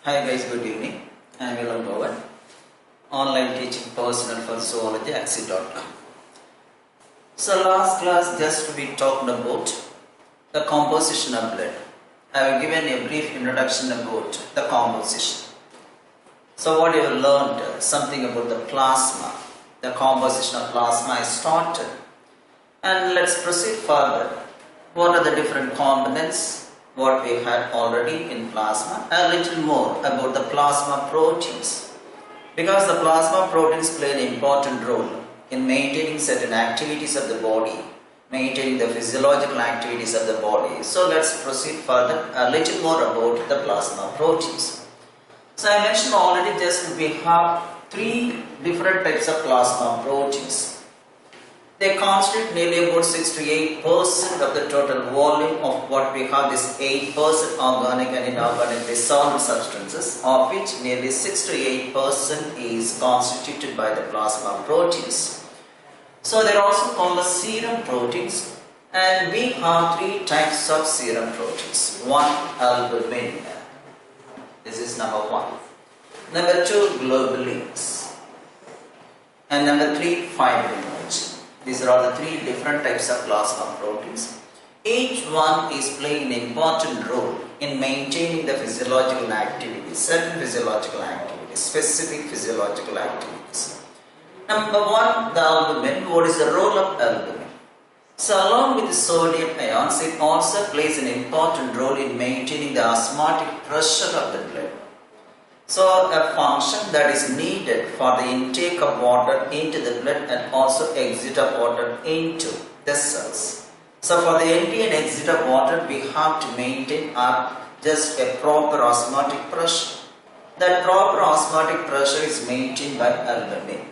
Hi guys, good evening. I am Ilangovan, online teaching personnel for zoology axi.com. So last class just we talked about the composition of blood. I have given a brief introduction about the composition. So what you have learned, something about the plasma, the composition of plasma is started. And let's proceed further. What are the different components? What we had already in plasma, a little more about the plasma proteins, because the plasma proteins play an important role in maintaining certain activities of the body, maintaining the physiological activities of the body. So let's proceed further, a little more about the plasma proteins. So I mentioned already just we have three different types of plasma proteins. They constitute nearly about 6 to 8% of the total volume of what we have, this 8% organic and inorganic dissolved substances, of which nearly 6 to 8% is constituted by the plasma proteins. So they are also called the serum proteins, and we have three types of serum proteins. One, albumin. This is number one. Number two, globulins. And number three, fibrinogen. These are all the three different types of plasma proteins. Each one is playing an important role in maintaining the physiological activities, certain physiological activities, specific physiological activities. Number one, the albumin. What is the role of albumin? So along with the sodium ions, it also plays an important role in maintaining the osmotic pressure of the blood. So a function that is needed for the intake of water into the blood and also exit of water into the cells. So for the entry and exit of water, we have to maintain just a proper osmotic pressure. That proper osmotic pressure is maintained by albumin.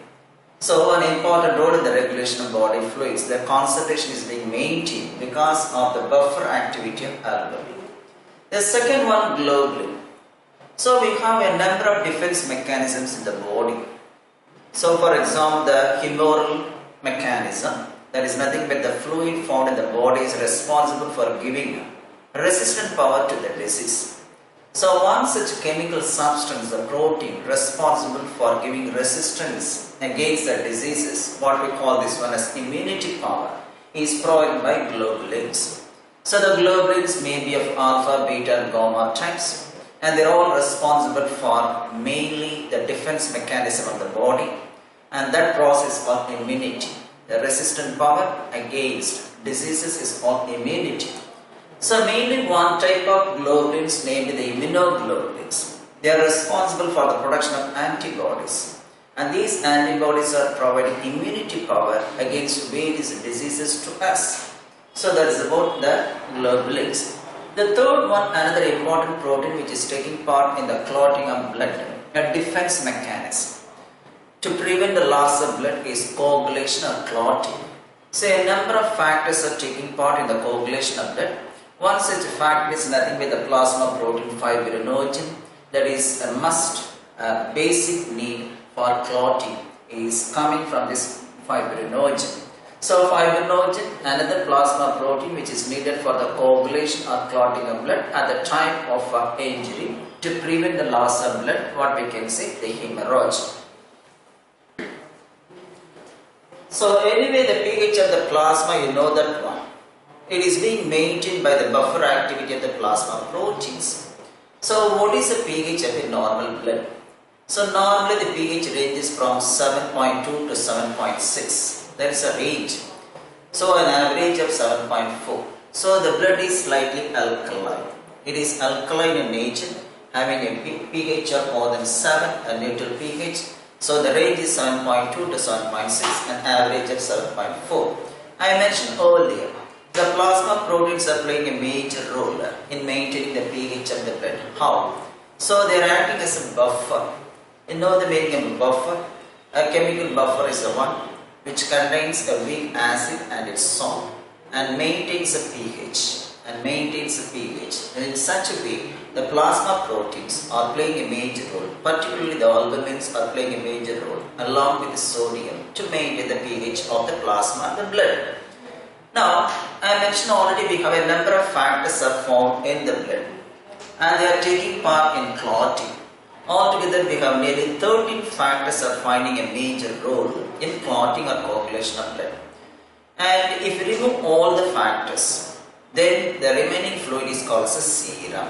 So an important role in the regulation of body fluids, the concentration is being maintained because of the buffer activity of albumin. The second one, globulin. So we have a number of defense mechanisms in the body. So for example, the humoral mechanism, that is nothing but the fluid found in the body is responsible for giving resistant power to the disease. So one such chemical substance, the protein responsible for giving resistance against the diseases, what we call this one as immunity power, is provided by globulins. So the globulins may be of alpha, beta and gamma types, and they are all responsible for mainly the defense mechanism of the body, and that process called immunity. The resistant power against diseases is called immunity. So mainly one type of globulins, namely the immunoglobulins. They are responsible for the production of antibodies, and these antibodies are providing immunity power against various diseases to us. So that is about the globulins. The third one, another important protein which is taking part in the clotting of blood, a defense mechanism to prevent the loss of blood, is coagulation or clotting. So a number of factors are taking part in the coagulation of blood. One such factor is nothing but the plasma protein fibrinogen, that is a must, a basic need for clotting is coming from this fibrinogen. So fibrinogen, another plasma protein which is needed for the coagulation or clotting of blood at the time of injury to prevent the loss of blood, what we can say the hemorrhage. So anyway, the pH of the plasma, you know that one. It is being maintained by the buffer activity of the plasma proteins. So what is the pH of a normal blood? So normally the pH ranges from 7.2 to 7.6. There is a range. So an average of 7.4. So the blood is slightly alkaline. It is alkaline in nature, having a pH of more than 7, a neutral pH. So the range is 7.2 to 7.6, an average of 7.4. I mentioned earlier, the plasma proteins are playing a major role in maintaining the pH of the blood. How? So they are acting as a buffer. You know the meaning of a buffer? A chemical buffer is the one which contains a weak acid and its salt and maintains a pH. And in such a way, the plasma proteins are playing a major role, particularly the albumins are playing a major role along with the sodium to maintain the pH of the plasma and the blood. Now, I mentioned already we have a number of factors are found in the blood and they are taking part in clotting. Altogether, we have nearly 13 factors are finding a major role in clotting or coagulation of blood. And if you remove all the factors, then the remaining fluid is called as a serum.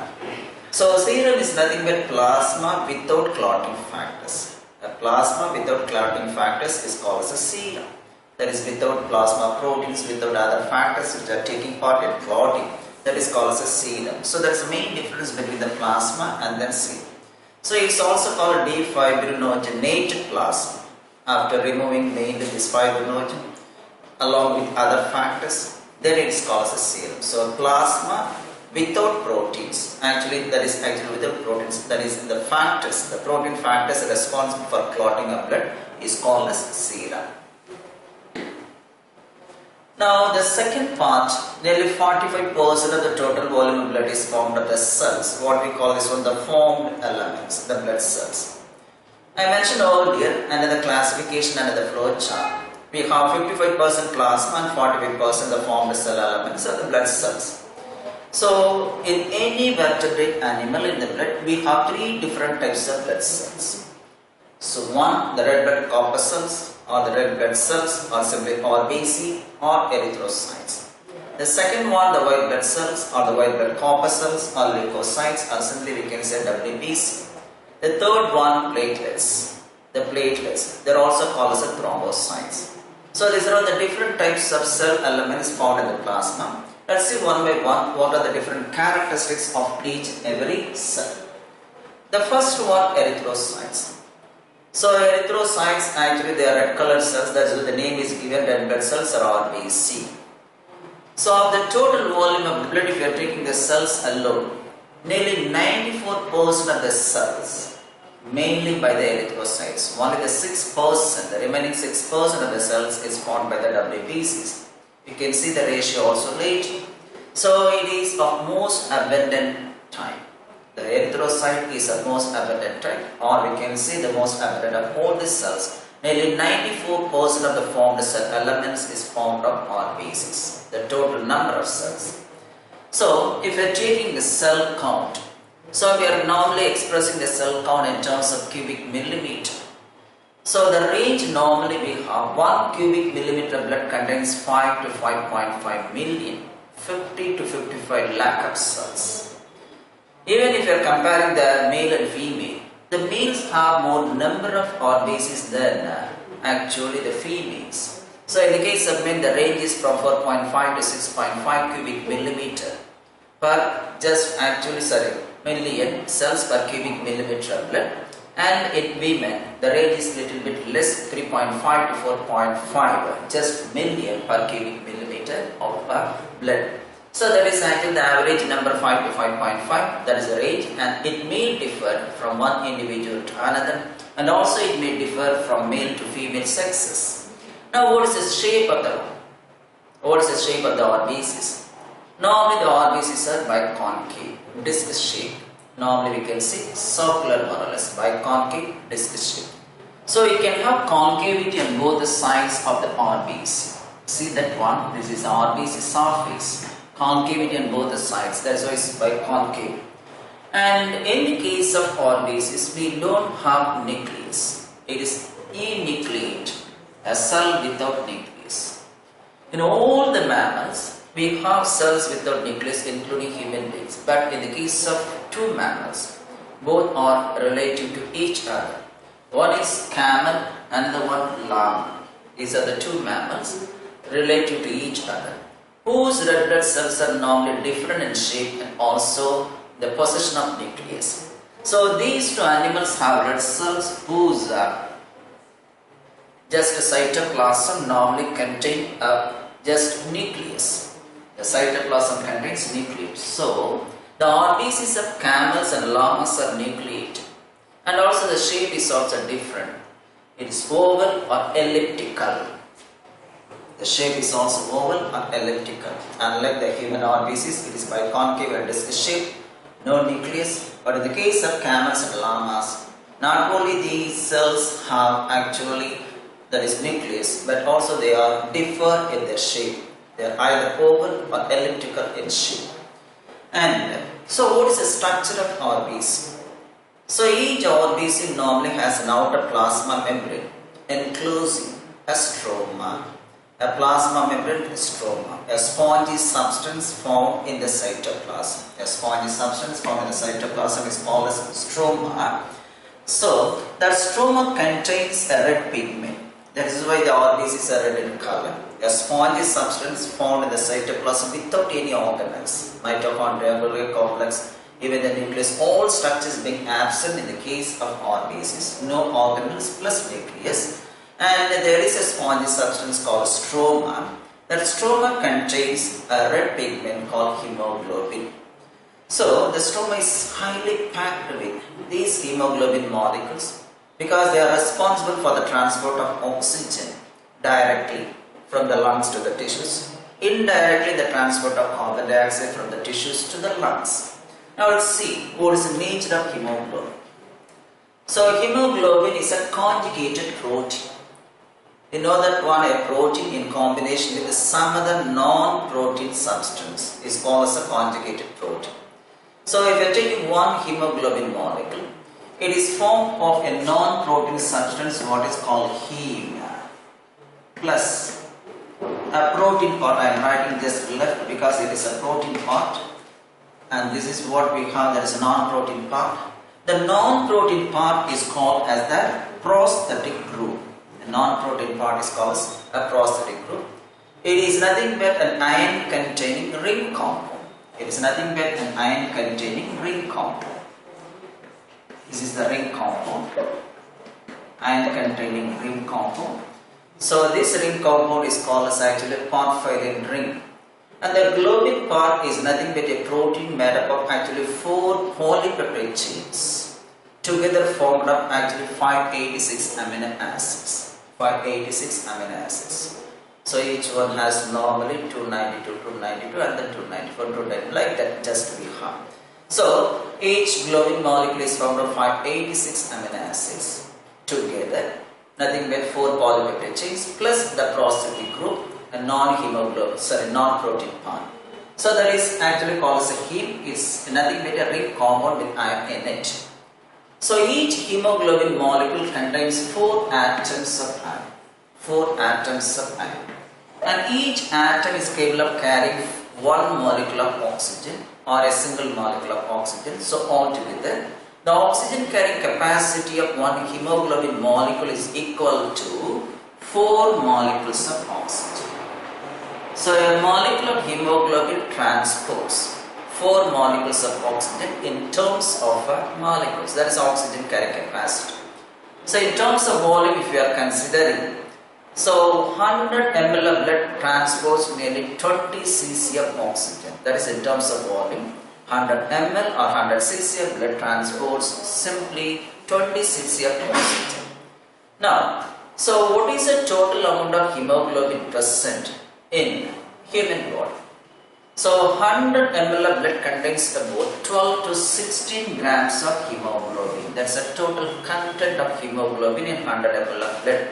So serum is nothing but plasma without clotting factors. A plasma without clotting factors is called as a serum. That is without plasma proteins, without other factors which are taking part in clotting. That is called as a serum. So there is a main difference between the plasma and then serum. So it's also called defibrinogenated plasma. After removing mainly this fibrinogen along with other factors, then it is called as a serum. So plasma without proteins, actually without proteins, that is the factors, the protein factors responsible for clotting of blood is called as serum. Now the second part, nearly 45% of the total volume of blood is formed of the cells, what we call this one the formed elements, the blood cells. I mentioned earlier under the classification under the flow chart, we have 55% plasma and 45% the formed cell elements of the blood cells. So in any vertebrate animal in the blood, we have three different types of blood cells. So one, the red blood corpuscles, or the red blood cells, or simply RBC or erythrocytes. The second one, the white blood cells or the white blood corpuscles or leukocytes, or simply we can say WBC. The third one, platelets. The platelets, they are also called as the thrombocytes. So these are all the different types of cell elements found in the plasma. Let's see one by one what are the different characteristics of each and every cell. The first one, erythrocytes. So erythrocytes, actually they are red colored cells, that's why the name is given, red blood cells or RBC. So of the total volume of blood, if you are taking the cells alone, nearly 94% of the cells, mainly by the erythrocytes, only the 6%, the remaining 6% of the cells is formed by the WBCs. You can see the ratio also later. So it is of most abundant type. The erythrocyte is the most abundant type, or we can say the most abundant of all the cells. Nearly 94% of the formed cell elements is formed of RBCs, the total number of cells. So if we are taking the cell count, so we are normally expressing the cell count in terms of cubic millimeter. So the range normally we have 1 cubic millimeter of blood contains 5 to 5.5 million, 50 to 55 lakh of cells. Even if you are comparing the male and female, the males have more number of RBCs than actually the females. So in the case of men, the range is from 4.5 to 6.5 cubic millimeter per million cells per cubic millimeter of blood. And in women, the range is little bit less, 3.5 to 4.5 just million per cubic millimeter of blood. So that is actually the average number 5 to 5.5, that is the range, and it may differ from one individual to another, and also it may differ from male to female sexes. Now what is the shape of the RBCs? Normally the RBCs are biconcave, disc shape. Normally we can see circular more or less, biconcave, disc shape. So you can have concavity on both the sides of the RBC. See that one, this is the RBC surface. Concavity on both the sides, that's why it's biconcave. And in the case of RBCs, we don't have nucleus. It is enucleate, a cell without nucleus. In all the mammals, we have cells without nucleus, including human beings. But in the case of two mammals, both are relative to each other. One is camel and the one llama. These are the two mammals relative to each other, whose red blood cells are normally different in shape and also the possession of nucleus. So these two animals have red cells whose just cytoplasm normally contain just nucleus. The cytoplasm contains nucleus. So the RBCs of camels and llamas are nucleated, and also the shape is also different. It is oval or elliptical. The shape is also oval or elliptical. Unlike the human RBCs, it is biconcave and disc shape, no nucleus. But in the case of camels and llamas, not only these cells have actually that is nucleus, but also they are differ in their shape. They are either oval or elliptical in shape. And so what is the structure of RBC? So each RBC normally has an outer plasma membrane enclosing a stroma. A plasma membrane is stroma, a spongy substance found in the cytoplasm. A spongy substance found in the cytoplasm is called as stroma. So that stroma contains a red pigment. That is why the RBCs are red in color. A spongy substance found in the cytoplasm without any organelles, mitochondria, Golgi complex, even the nucleus, all structures being absent in the case of RBCs, no organelles plus nucleus. And there is a spongy substance called stroma. That stroma contains a red pigment called hemoglobin. So the stroma is highly packed with these hemoglobin molecules because they are responsible for the transport of oxygen directly from the lungs to the tissues, indirectly the transport of carbon dioxide from the tissues to the lungs. Now let's see what is the nature of hemoglobin. So hemoglobin is a conjugated protein. You know that a protein in combination with some other non-protein substance is called as a conjugated protein. So if you are taking one hemoglobin molecule, it is formed of a non-protein substance, what is called heme, plus a protein part. I am writing just left because it is a protein part, and this is what we have, that is a non-protein part. The non-protein part is called as the prosthetic group. The non-protein part is called as a prosthetic group. It is nothing but an ion containing ring compound. It is nothing but an ion containing ring compound. This is the ring compound. Ion containing ring compound. So this ring compound is called as actually porphyrin ring. And the globin part is nothing but a protein made up of actually 4 polypeptide chains. Together formed up actually 586 amino acids. 586 amino acids. So each one has normally 292, 292 and then 294, 290, like that just we have. So each globin molecule is formed of 586 amino acids together, nothing but 4 polypeptide chains plus the prosthetic group, a non-protein part. So that is actually called as a heme. It's nothing but a ring compound with ion in it. So each hemoglobin molecule contains 4 atoms of iron. 4 atoms of iron. And each atom is capable of carrying 1 molecule of oxygen or a single molecule of oxygen. So altogether, the oxygen carrying capacity of one hemoglobin molecule is equal to 4 molecules of oxygen. So a molecule of hemoglobin transports 4 molecules of oxygen in terms of molecules. That is oxygen carrying capacity. So in terms of volume, if you are considering, so 100 ml of blood transports nearly 20 cc of oxygen. That is in terms of volume. 100 ml or 100 cc of blood transports simply 20 cc of oxygen. Now, so what is the total amount of hemoglobin present in human body? So 100 ml of blood contains about 12 to 16 grams of hemoglobin. That's the total content of hemoglobin in 100 ml of blood.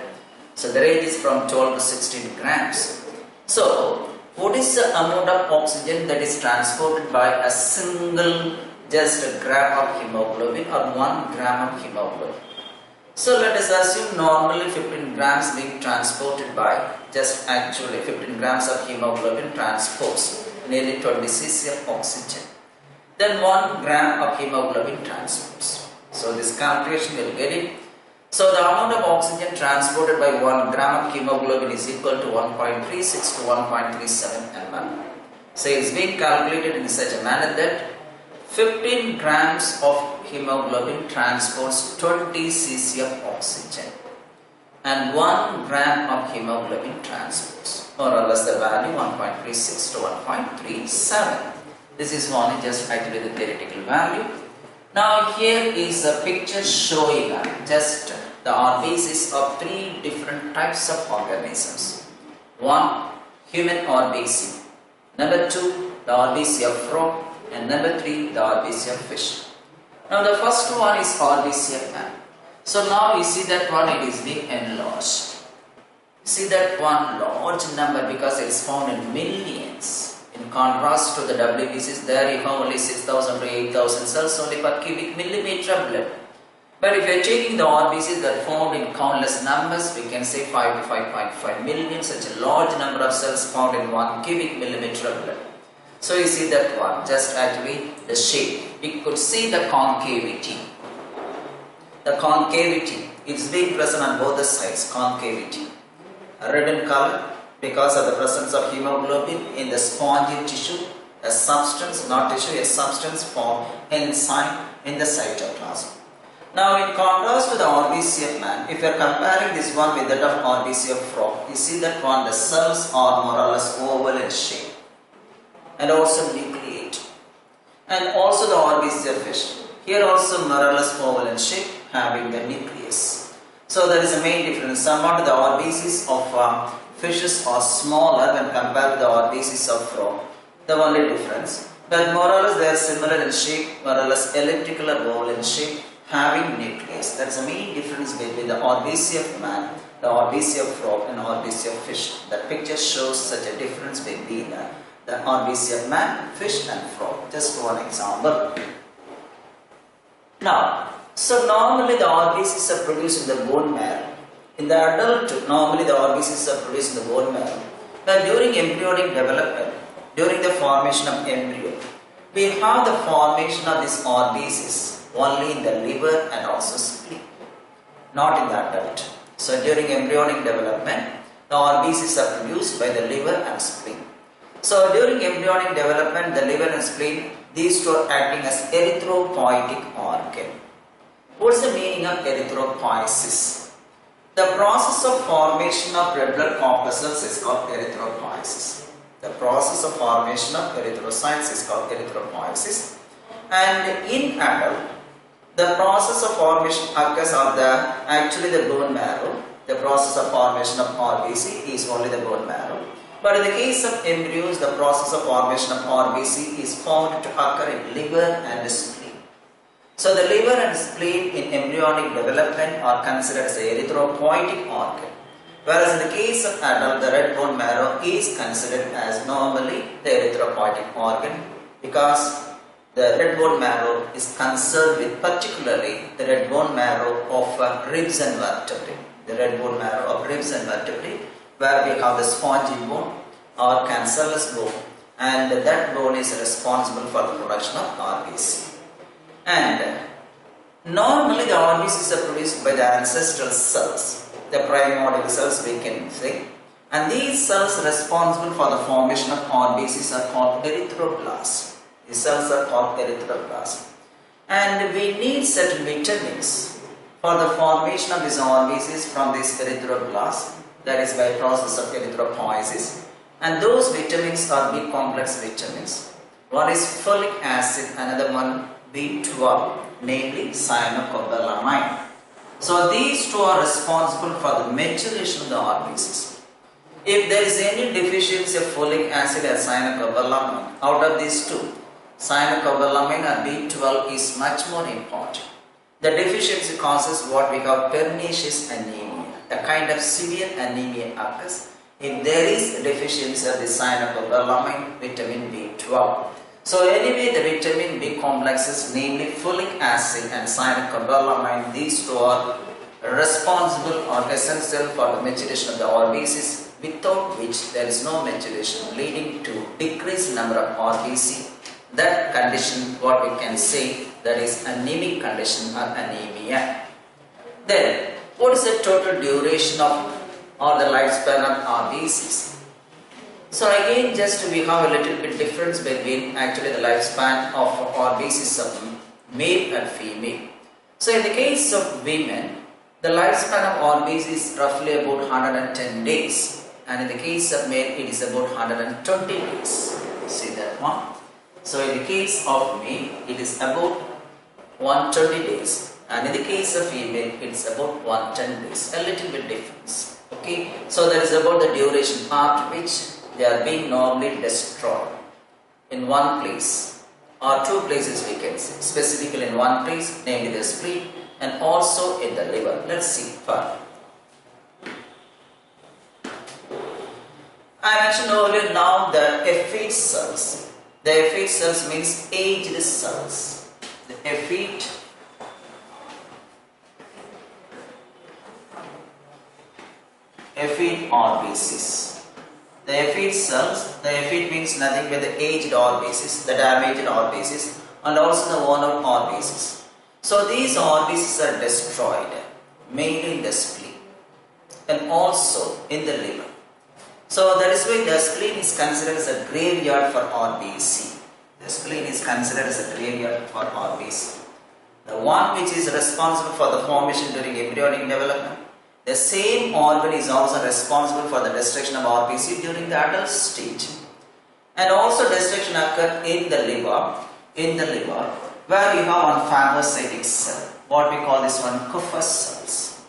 So the range is from 12 to 16 grams. So what is the amount of oxygen that is transported by a single just a gram of hemoglobin or 1 gram of hemoglobin? So let us assume normally 15 grams being transported by just actually 15 grams of hemoglobin transports nearly 20 cc of oxygen. Then 1 gram of hemoglobin transports. So this calculation will get it. So the amount of oxygen transported by 1 gram of hemoglobin is equal to 1.36 to 1.37 ml. So it is being calculated in such a manner that 15 grams of hemoglobin transports 20 cc of oxygen and 1 gram of hemoglobin transports more or less the value 1.36 to 1.37. This is only just actually the theoretical value. Now here is a picture showing just the RBCs of 3 different types of organisms. 1. Human RBC. Number 2. The RBC of frog. And number 3. The RBC of fish. Now the first one is RBC of man. So now you see that one, it is being enlarged. See that one large number because it is found in millions. In contrast to the WBCs, there you have only 6,000 to 8,000 cells only per cubic millimeter of blood. But if we are taking the RBCs that formed in countless numbers, we can say 5 to 5.5 million, such a large number of cells found in 1 cubic millimeter of blood. So you see that one, just actually the shape. We could see the concavity. The concavity is being present on both the sides, concavity. Red in color because of the presence of hemoglobin in the spongy tissue, a substance, not tissue, a substance formed enzyme in the cytoplasm. Now in contrast to the RBC of man, if you are comparing this one with that of RBC of frog, you see that one, the cells are more or less oval in shape and also nucleate. And also the RBC of fish, here also more or less oval in shape, having the nucleus. So there is a main difference. Somewhat the RBCs of fishes are smaller when compared to the RBCs of frog. The only difference. But more or less they are similar in shape, more or less elliptical or oval in shape, having nucleus. That is the main difference between the RBC of man, the RBC of frog and RBC of fish. That picture shows such a difference between the RBC of man, fish and frog. Just one example. Now, so normally the RBCs are produced in the bone marrow. In the adult, normally the RBCs are produced in the bone marrow. But during embryonic development, during the formation of embryo, we have the formation of these RBCs only in the liver and also spleen, not in the adult. So during embryonic development, the RBCs are produced by the liver and spleen. So during embryonic development, the liver and spleen, these two are acting as erythropoietic organ. What is the meaning of erythropoiesis? The process of formation of red blood corpuscles is called erythropoiesis. The process of formation of erythrocytes is called erythropoiesis. And in adult, the process of formation occurs on actually the bone marrow. The process of formation of RBC is only the bone marrow. But in the case of embryos, the process of formation of RBC is found to occur in liver and spleen. So the liver and spleen in embryonic development are considered as the erythropoietic organ. Whereas in the case of adult, the red bone marrow is considered as normally the erythropoietic organ, because the red bone marrow is concerned with particularly the red bone marrow of ribs and vertebrae. The red bone marrow of ribs and vertebrae, where we have the spongy bone or cancellous bone, and that bone is responsible for the production of RBC. And normally the RBCs are produced by the ancestral cells, the primordial cells we can say, and these cells responsible for the formation of RBCs are called erythroblasts. These cells are called erythroblasts. And we need certain vitamins for the formation of these RBCs from these erythroblasts, that is by process of erythropoiesis. And those vitamins are B complex vitamins. One is folic acid, another one B12, namely cyanocobalamin. So these two are responsible for the maturation of the RBCs. If there is any deficiency of folic acid or cyanocobalamin, out of these two, cyanocobalamin or B12 is much more important. The deficiency causes what we call pernicious anemia. A kind of severe anemia occurs if there is a deficiency of the cyanocobalamin, vitamin B12. So anyway, the vitamin B complexes, namely folic acid and cyanocobalamin, these two are responsible or essential for the maturation of the RBCs, without which there is no maturation, leading to decreased number of RBC. That condition, what we can say, that is anemic condition or anemia. Then, what is the total duration of or the lifespan of RBCs? So again, just we have a little bit difference between actually the lifespan of RBCs of male and female. So in the case of women, the lifespan of RBCs is roughly about 110 days, and in the case of male, it is about 120 days. See that one? So in the case of male, it is about 120 days, and in the case of female, it is about 110 days. A little bit difference. Okay, so that is about the duration after which they are being normally destroyed in one place or two places, we can say, specifically in one place, namely the spleen, and also in the liver. Let's see further. I mentioned earlier now the effete cells. The effete cells means aged cells. The effete effete RBCs. The effete cells, the effete means nothing but the aged RBCs, the damaged RBCs, and also the worn out RBCs. So these RBCs are destroyed mainly in the spleen and also in the liver. So that is why the spleen is considered as a graveyard for RBC. The spleen is considered as a graveyard for RBC. The one which is responsible for the formation during embryonic development. The same organ is also responsible for the destruction of RBC during the adult stage. And also destruction occurs in the liver, where you have one phagocytic cell, what we call this one Kupffer cells.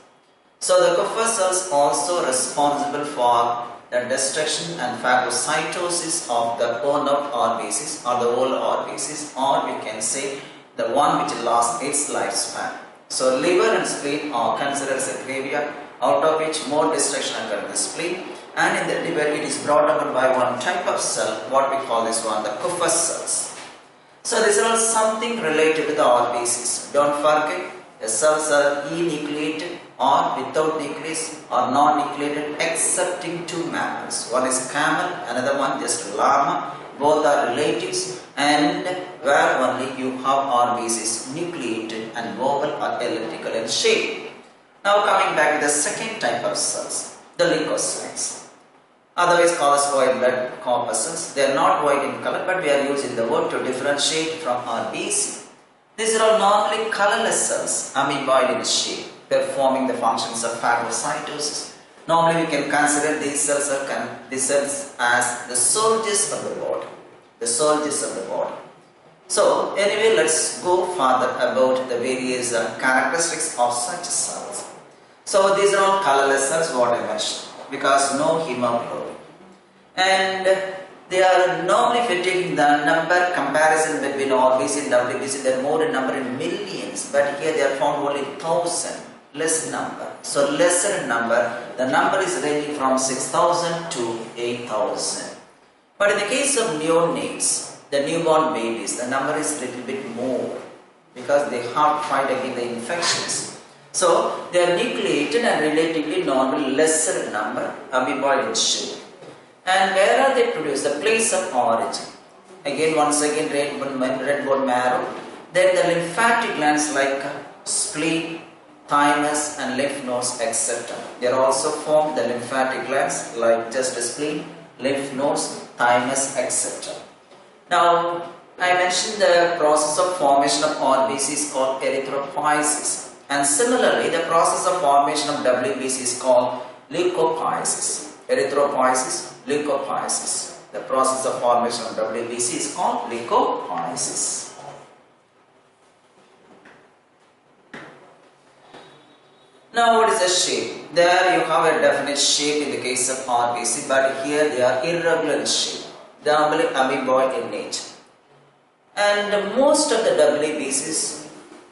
So the Kupffer cells also responsible for the destruction and phagocytosis of the worn out RBCs or the old RBCs, or we can say the one which lost its lifespan. So liver and spleen are considered as a graveyard, out of which more destruction occurs in the spleen, and in the liver it is brought about by one type of cell, what we call this one the Kupffer cells. So these are all something related to the RBCs. Don't forget, the cells are enucleated or without nucleus or non-nucleated excepting two mammals. One is camel, another one just llama. Both are relatives, and where only you have RBCs nucleated and oval or elliptical in shape. Now coming back to the second type of cells, the leukocytes, otherwise called as white blood corpuscles. They are not white in color, but we are using the word to differentiate from RBC. These are all normally colorless cells, amoeboid in shape, performing the functions of phagocytosis. Normally we can consider these cells as the soldiers of the body. The soldiers of the body. So anyway, let's go further about the various characteristics of such cells. So these are all colorless cells, what I mentioned, because no hemoglobin. And they are normally, if you are taking the number comparison between RBC and WBC, they are more in number in millions, but here they are found only 1,000. Less number. So lesser in number, the number is ranging from 6,000 to 8,000. But in the case of neonates, the newborn babies, the number is a little bit more because they have to fight against the infections. So they are nucleated and relatively normal, lesser in number, amoeboid in shape. And where are they produced? The place of origin. Again, once again, red bone marrow. Then the lymphatic glands like spleen, thymus and lymph nodes, etc. They are also formed, the lymphatic glands like just spleen, lymph nodes, thymus, etc. Now, I mentioned the process of formation of RBC is called erythropoiesis, and similarly the process of formation of WBC is called leukopoiesis. Erythropoiesis, leukopoiesis. The process of formation of WBC is called leukopoiesis. Now what is the shape? There you have a definite shape in the case of RBC, but here they are irregular in shape. They are normally amoeboid in nature. And most of the WBCs,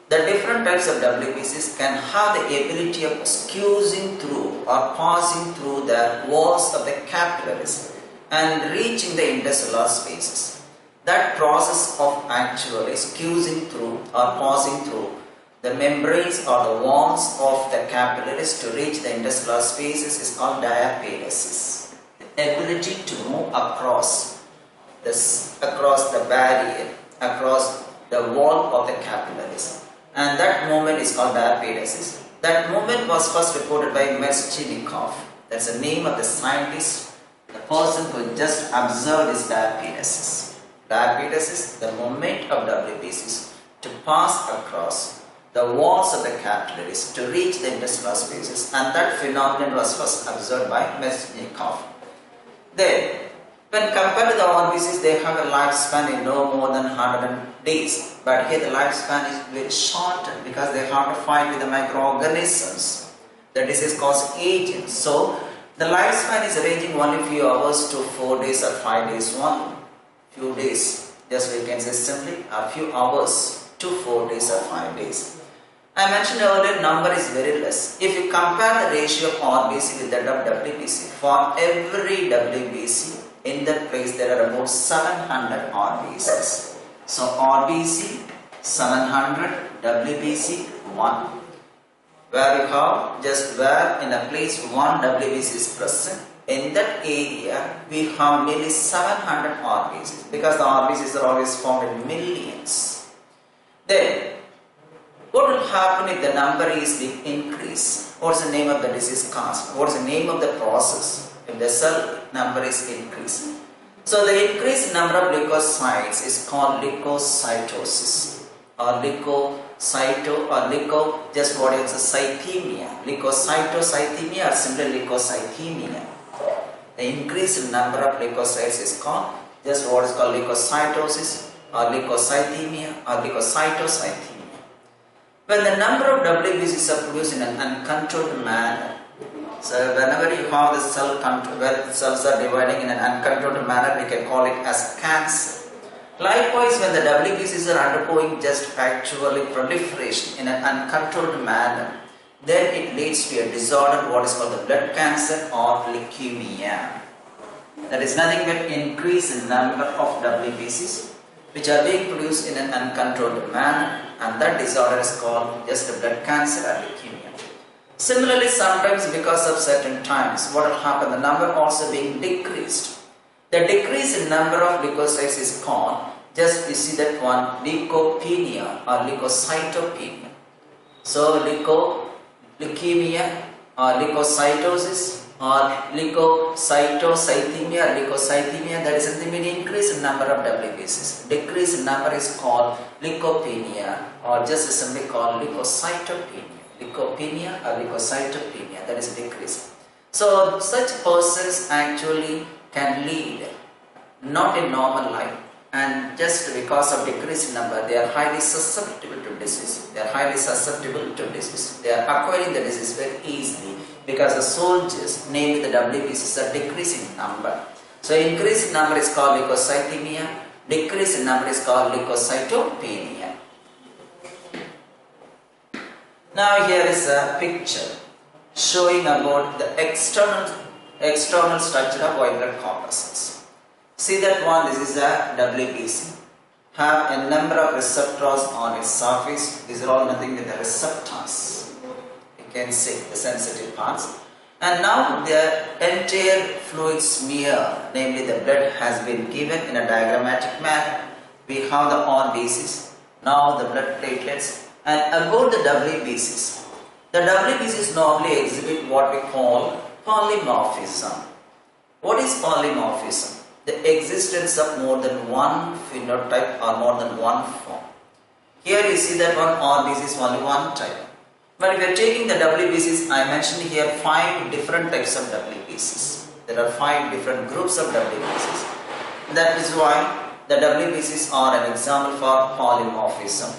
the different types of WBCs can have the ability of squeezing through or passing through the walls of the capillaries and reaching the intercellular spaces. That process of actually squeezing through or passing through the membranes or the walls of the capillaries to reach the intercellular spaces is called diapedesis. The ability to move across the barrier, across the wall of the capillaries. And that movement is called diapedesis. That movement was first reported by Meschinikov. That's the name of the scientist, the person who just observed this diapedesis. Diapedesis, the movement of WBCs to pass across the walls of the capillaries to reach the intercellular spaces, and that phenomenon was first observed by Meschinikov. Then, when compared to the RBCs, they have a lifespan in no more than 100 days. But here the lifespan is very shortened because they have to fight with the microorganisms. The disease causes aging. So, the lifespan is ranging only few hours to 4 days or 5 days only. Few days, just we can say simply a few hours to 4 days or 5 days. I mentioned earlier, number is very less. If you compare the ratio of RBC with that of WBC, for every WBC, in that place there are about 700 RBCs. So RBC 700, WBC 1. where you have just where in a place one WBC is present. In that area, we have nearly 700 RBCs because the RBCs are always found in millions. Then, what will happen if the number is being increased? What is the name of the disease caused? What is the name of the process if the cell number is increased? So, the increased number of leukocytes is called leukocytosis or just what is cythemia. Leukocytocythemia or simply leukocythemia. The increased number of leukocytes is called just what is called leukocytosis or leukocythemia or leukocytocythemia. When the number of WBCs are produced in an uncontrolled manner, so whenever you have the cell where cells are dividing in an uncontrolled manner, we can call it as cancer. Likewise, when the WBCs are undergoing just actually proliferation in an uncontrolled manner, then it leads to a disorder what is called the blood cancer or leukemia. That is nothing but increase in number of WBCs which are being produced in an uncontrolled manner, and that disorder is called just the blood cancer or leukemia. Similarly, sometimes because of certain times, what will happen? The number also being decreased. The decrease in number of leukocytes is called, just you see that one, leukopenia or leukocytopenia. So, leukemia or leukocytosis or leukocytocythemia or leukocythemia, that is something with increase in number of WBCs. Decrease in number is called leukopenia or just simply called leukocytopenia. Leukopenia or leukocytopenia, that is decrease. So such persons actually can lead not a normal life, and just because of decrease in number, they are highly susceptible to disease. They are highly susceptible to disease. They are acquiring the disease very easily because the soldiers, namely the WBCs, are decreasing in number. So increase in number is called leukocythemia, decrease in number is called leukocytopenia. Now here is a picture showing about the external structure of white blood corpuscles. See that one, this is a WBC, have a number of receptors on its surface. These are all nothing but the receptors. You can see the sensitive parts. And now the entire fluid smear, namely the blood, has been given in a diagrammatic manner. We have the RBCs, now the blood platelets, and about the WBCs. The WBCs normally exhibit what we call polymorphism. What is polymorphism? The existence of more than one phenotype or more than one form. Here you see that one RBC is only one type. But if you are taking the WBCs, I mentioned here 5 different types of WBCs. There are 5 different groups of WBCs. That is why the WBCs are an example for polymorphism.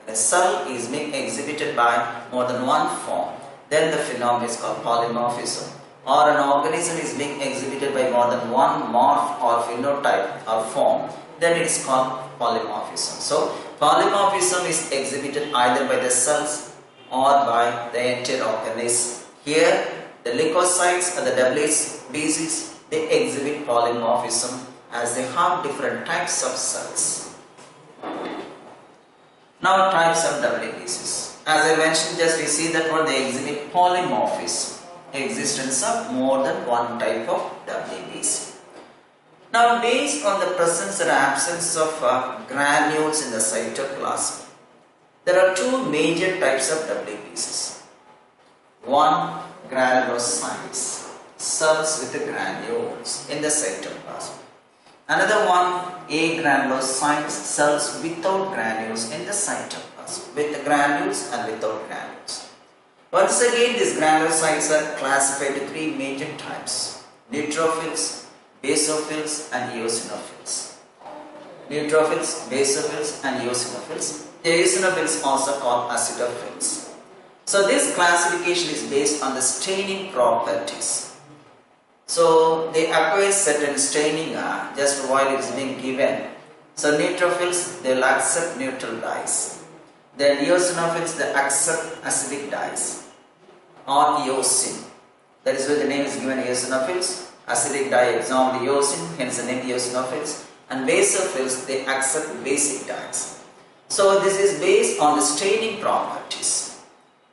When a cell is being exhibited by more than one form, then the phenomenon is called polymorphism. Or an organism is being exhibited by more than one morph or phenotype or form, then it is called polymorphism. So, polymorphism is exhibited either by the cells or by the entire organism. Here, the leukocytes and the WBCs, they exhibit polymorphism as they have different types of cells. Now, types of WBCs. As I mentioned, just we see that one, they exhibit polymorphism. Existence of more than one type of WBC. Now, based on the presence or absence of granules in the cytoplasm, there are 2 major types of WBCs. One, granulocytes, cells with the granules in the cytoplasm. Another one, agranulocytes, cells without granules in the cytoplasm, with the granules and without granules. Once again, these granulocytes are classified to 3 major types: neutrophils, basophils, and eosinophils. Neutrophils, basophils, and eosinophils. The eosinophils also called acidophils. So this classification is based on the staining properties. So they acquire certain staining just while it is being given. So neutrophils, they will accept neutral dyes. Then eosinophils, they accept acidic dyes or eosin. That is why the name is given eosinophils. Acidic dye, example eosin, hence the name eosinophils. And basophils, they accept basic dyes. So this is based on the staining properties.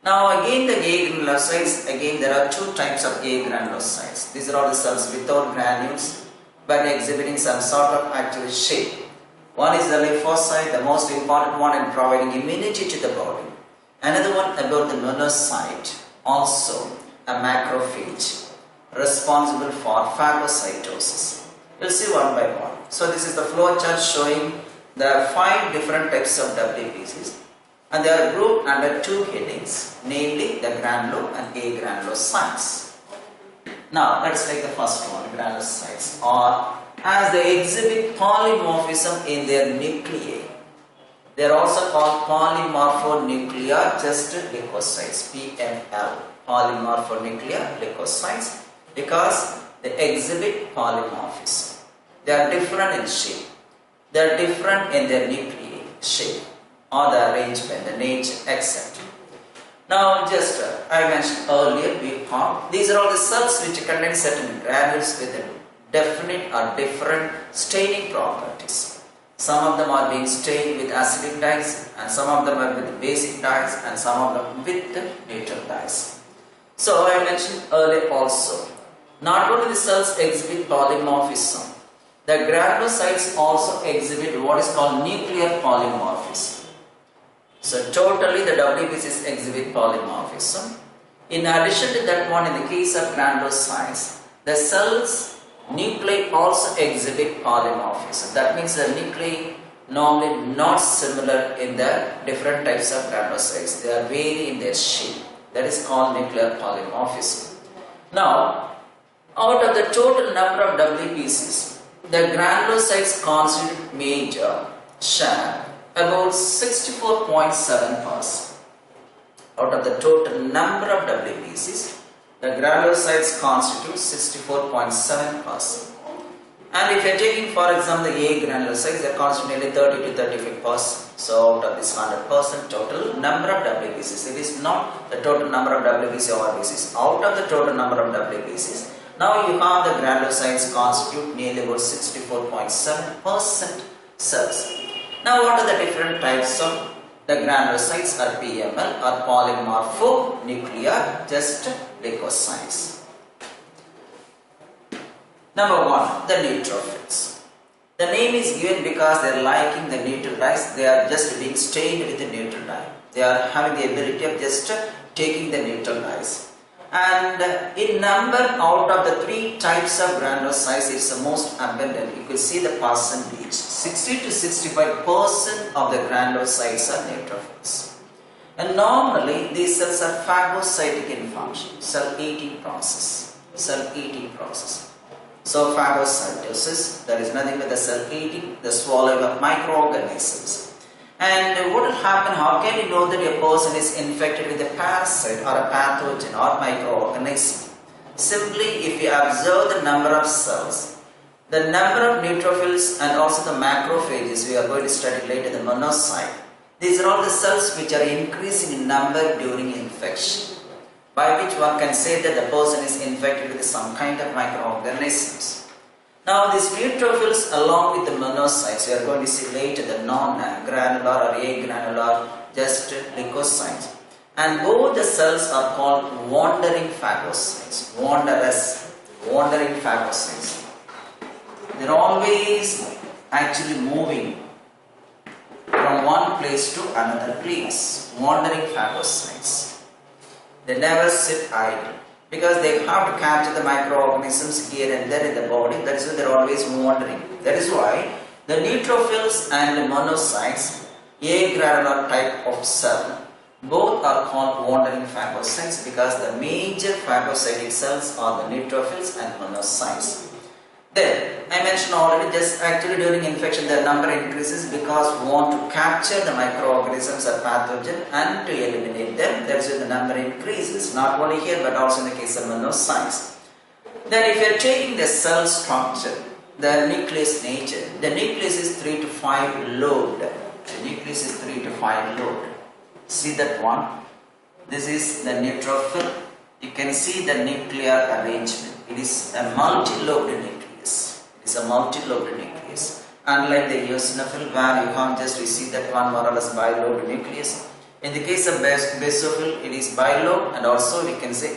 Now again the A granulocytes, again there are two types of A granulocytes. These are all the cells without granules but exhibiting some sort of actual shape. One is the lymphocyte, the most important one in providing immunity to the body. Another one about the monocyte, also a macrophage responsible for phagocytosis. We'll see one by one. So this is the flow chart showing the 5 different types of WBCs. And they are grouped under 2 headings, namely the granulo and agranulocytes. Now let's take the first one, granulocytes, or as they exhibit polymorphism in their nuclei. They are also called polymorphonuclear just leukocytes, PML, polymorphonuclear leukocytes, because they exhibit polymorphism. They are different in shape. They are different in their nuclei shape, or the arrangement, the nature, etc. Now just I mentioned earlier, these are all the cells which contain certain granules with definite or different staining properties. Some of them are being stained with acidic dyes, and some of them are with basic dyes, and some of them with neutral dyes. So I mentioned earlier also, not only the cells exhibit polymorphism, the granulocytes also exhibit what is called nuclear polymorphism. So totally the WBCs exhibit polymorphism. In addition to that one, in the case of granulocytes, the cells nuclei also exhibit polymorphism. That means the nuclei normally not similar in the different types of granulocytes. They are vary in their shape. That is called nuclear polymorphism. Now, out of the total number of WBCs, the granulocytes constitute major share, about 64.7%. Out of the total number of WBCs, the granulocytes constitute 64.7%. And if you are taking for example the A granulocytes, they constitute nearly 30 to 35%. So out of this 100% total number of WBCs, it is not the total number of WBC or RBCs. Out of the total number of WBCs, now you have the granulocytes constitute nearly about 64.7% cells. Now what are the different types of the granulocytes or PML or polymorphonuclear just leukocytes? Number 1, the neutrophils. The name is given because they are liking the neutral dyes. They are just being stained with the neutral dye. They are having the ability of just taking the neutral dyes. And in number, out of the 3 types of granulocytes, it's the most abundant. You can see the percentage. 60 to 65% of the granulocytes are neutrophils. And normally, these cells are phagocytic in function, cell eating process. So phagocytosis, that is nothing but the cell eating, the swallowing of microorganisms. And what will happen, how can you know that a person is infected with a parasite or a pathogen or microorganism? Simply if you observe the number of cells, the number of neutrophils and also the macrophages, we are going to study later, the monocyte. These are all the cells which are increasing in number during infection, by which one can say that the person is infected with some kind of microorganisms. Now these neutrophils along with the monocytes, we are going to see later the non-granular or agranular just leukocytes. And both the cells are called wandering phagocytes, wandering phagocytes. They are always actually moving from one place to another place, wandering phagocytes. They never sit idle, because they have to capture the microorganisms here and there in the body. That is why they are always wandering. That is why the neutrophils and the monocytes, agranular type of cell, both are called wandering phagocytes, because the major phagocytic cells are the neutrophils and monocytes. Then, I mentioned already, just actually during infection the number increases because we want to capture the microorganisms or pathogen and to eliminate them. That's why the number increases, not only here but also in the case of monocytes. Then if you are taking the cell structure, the nucleus nature, the nucleus is 3 to 5 load. The nucleus is 3 to 5 load. See that one? This is the neutrophil. You can see the nuclear arrangement. It is a multi-lobed nucleus. It is a multi-lobed nucleus. Unlike the eosinophil, where you can't just receive that one more or less bi-lobed nucleus. In In the case of basophil, it is bilobe, and also we can say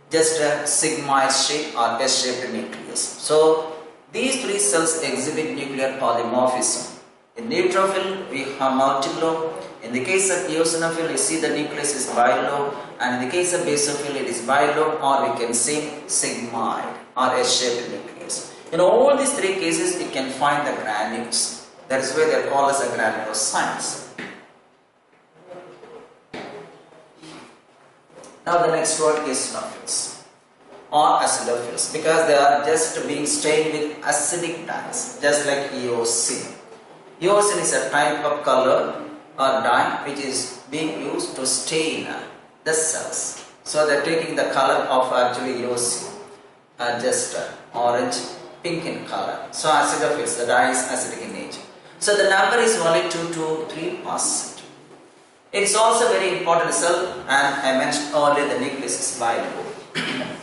just a sigmoid shape or S-shaped nucleus. So these three cells exhibit nuclear polymorphism. In neutrophil, we have multilobe. In the case of eosinophil, you see the nucleus is bilobe, and in the case of basophil, it is bilobe, or we can say sigmoid or S-shaped nucleus. In all these three cases, you can find the granules. That is why they are called as the granulocytes. Now the next word is eosinophils or acidophils, because they are just being stained with acidic dyes, just like eosin. Eosin is a type of color or dye which is being used to stain the cells. So they are taking the color of actually eosin, just orange, pink in color. So acidophils, the dye is acidic in nature. So the number is only 2 to 3%. It is also very important cell, and I mentioned earlier the nucleus is bilobe,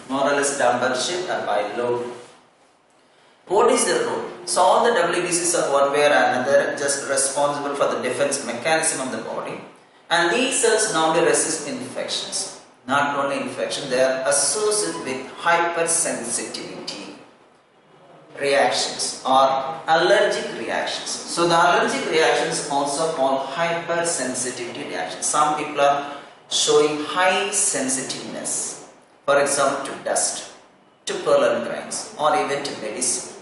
more or less dumbbell shaped or bilobe. What is the role? So all the WBCs are one way or another just responsible for the defense mechanism of the body, and these cells normally resist infections. Not only infection, they are associated with hypersensitivity reactions or allergic reactions. So the allergic reactions also called hypersensitivity reactions. Some people are showing high sensitiveness, for example to dust, to pollen grains, or even to medicine.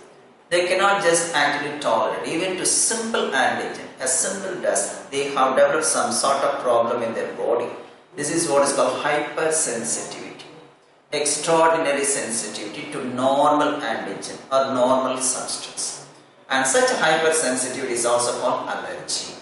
They cannot just actually tolerate, even to simple antigen, a simple dust, they have developed some sort of problem in their body. This is what is called hypersensitivity. Extraordinary sensitivity to normal antigen or normal substance, and such hypersensitivity is also called allergy.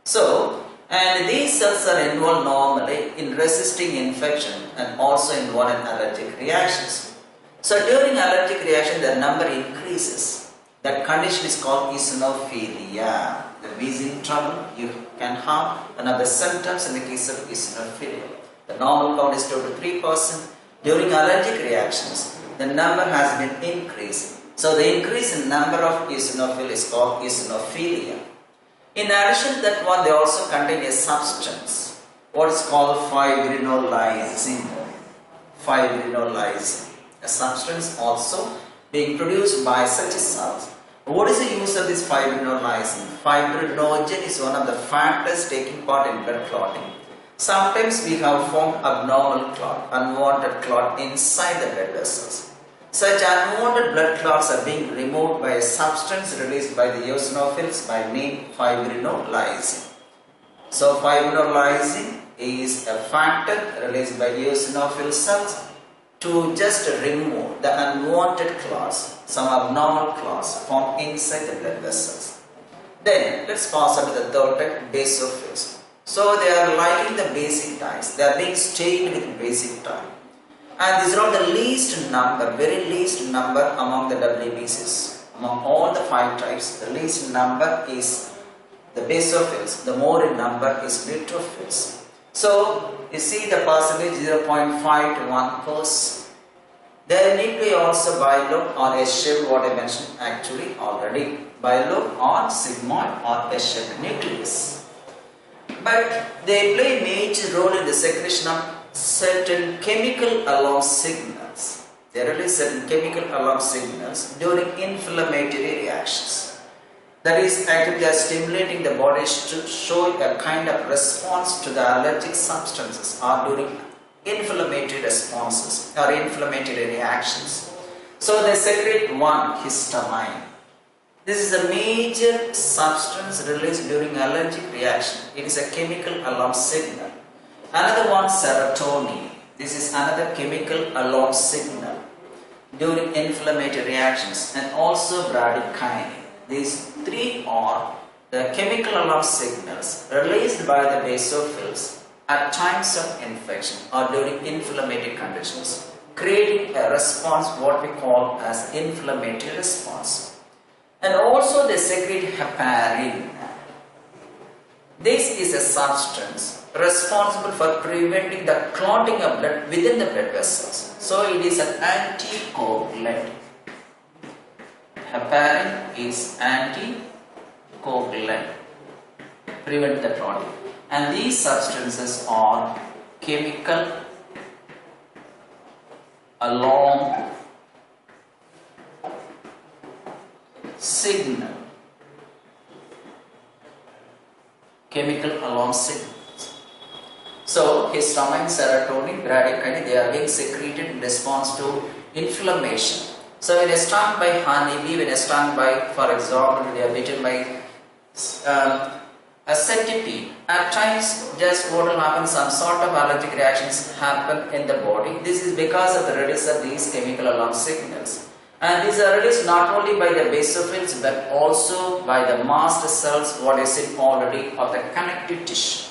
So, and these cells are involved normally in resisting infection and also involved in allergic reactions. So during allergic reaction, the number increases. That condition is called eosinophilia. The wheezing trouble you can have another symptoms in the case of eosinophilia. The normal count is 2 to 3%. During allergic reactions, the number has been increased. So the increase in number of eosinophil is called eosinophilia. In addition to that one, they also contain a substance, what is called fibrinolysin. Fibrinolysin, a substance also being produced by such cells. What is the use of this fibrinolysin? Fibrinogen is one of the factors taking part in blood clotting. Sometimes we have formed abnormal clot, unwanted clot inside the blood vessels. Such unwanted blood clots are being removed by a substance released by the eosinophils by name fibrinolysin. So fibrinolysin is a factor released by eosinophil cells to just remove the unwanted clots, some abnormal clots formed inside the blood vessels. Then let's pass on to the third type, basophils. So they are liking the basic dyes. They are being stained with basic dye. And these are all the least number, very least number among the WBCs. Among all the 5 types, the least number is the basophils. The more in number is neutrophils. So you see the percentage 0.5 to 1%. Their nuclei also bilobe or S-shaped, what I mentioned actually already. Bilobe or sigmoid or S-shaped nucleus. But they play a major role in the secretion of certain chemical alarm signals. They release certain chemical alarm signals during inflammatory reactions. That is, actually they are stimulating the body to show a kind of response to the allergic substances or during inflammatory responses or inflammatory reactions. So they secrete one, histamine. This is a major substance released during allergic reaction. It is a chemical alarm signal. Another one, serotonin. This is another chemical alarm signal during inflammatory reactions, and also bradykinin. These 3 are the chemical alarm signals released by the basophils at times of infection or during inflammatory conditions, creating a response what we call as inflammatory response. And also they secrete heparin. This is a substance responsible for preventing the clotting of blood within the blood vessels. So it is an anticoagulant. Heparin is anticoagulant, prevent the clotting. and these substances are chemical alarm signal. Chemical alarm signals. So histamine, serotonin, bradykinin, they are being secreted in response to inflammation. So when stung by honeybee, when stung by, for example, they are bitten by a centipede, at times just what will happen, some sort of allergic reactions happen in the body. This is because of the release of these chemical alarm signals. And these are released not only by the basophils but also by the mast cells, what is it already, of the connective tissue.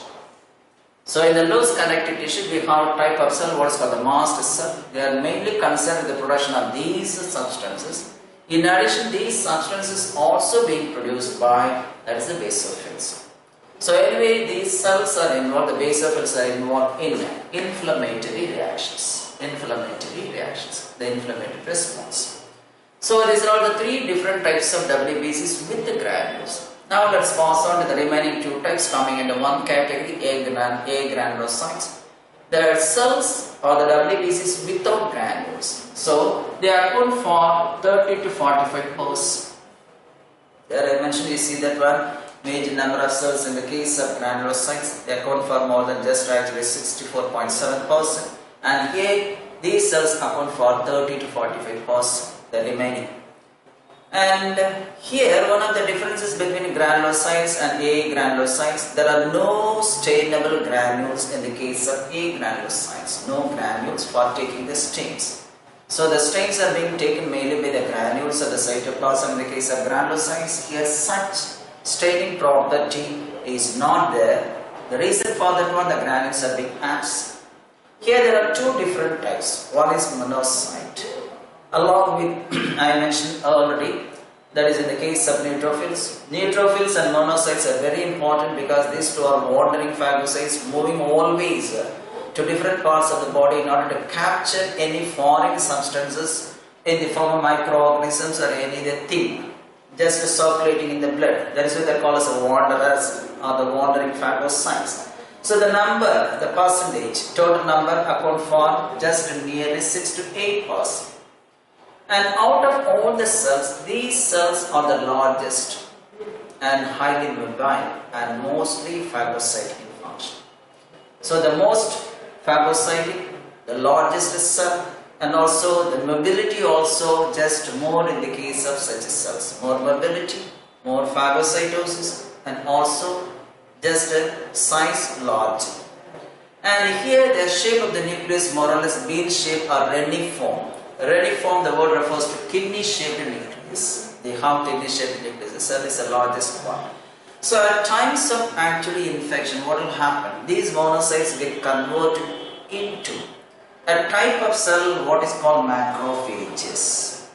So in the loose connective tissue we have a type of cell what is called the mast cell. They are mainly concerned with the production of these substances. In addition, these substances also being produced by, that is the basophils. So anyway, these cells are involved, the basophils are involved in inflammatory reactions, the inflammatory response. So these are all the three different types of WBCs with the granules. Now let's pass on to the remaining two types coming into one category, A granulocytes. There are cells or the WBCs without granules. So they account for 30 to 45%. There I mentioned, you see that one major number of cells in the case of granulocytes, they account for more than just actually 64.7%. And here these cells account for 30 to 45%. The remaining. And here one of the differences between granulocytes and A granulocytes, there are no stainable granules in the case of A granulocytes, no granules for taking the stains. So the stains are being taken mainly by the granules of the cytoplasm. In the case of granulocytes, here such staining property is not there. The reason for that one, the granules are being absent. Here there are two different types. One is monocyte, along with I mentioned already, that is in the case of neutrophils. Neutrophils and monocytes are very important because these two are wandering phagocytes moving always to different parts of the body in order to capture any foreign substances in the form of microorganisms or any other thing just circulating in the blood. That is what they call as the wanderers or the wandering phagocytes. So the number, the percentage, total number account for just nearly 6 to 8%. And out of all the cells, these cells are the largest and highly mobile and mostly phagocytic in function. So the most phagocytic, the largest cell, and also the mobility also just more in the case of such cells. More mobility, more phagocytosis, and also just a size large. And here the shape of the nucleus more or less bean shape or reniform. Reniform, the word refers to kidney-shaped nucleus. They have kidney-shaped nucleus. The cell is the largest one. So at times of actually infection, what will happen? These monocytes get converted into a type of cell what is called macrophages.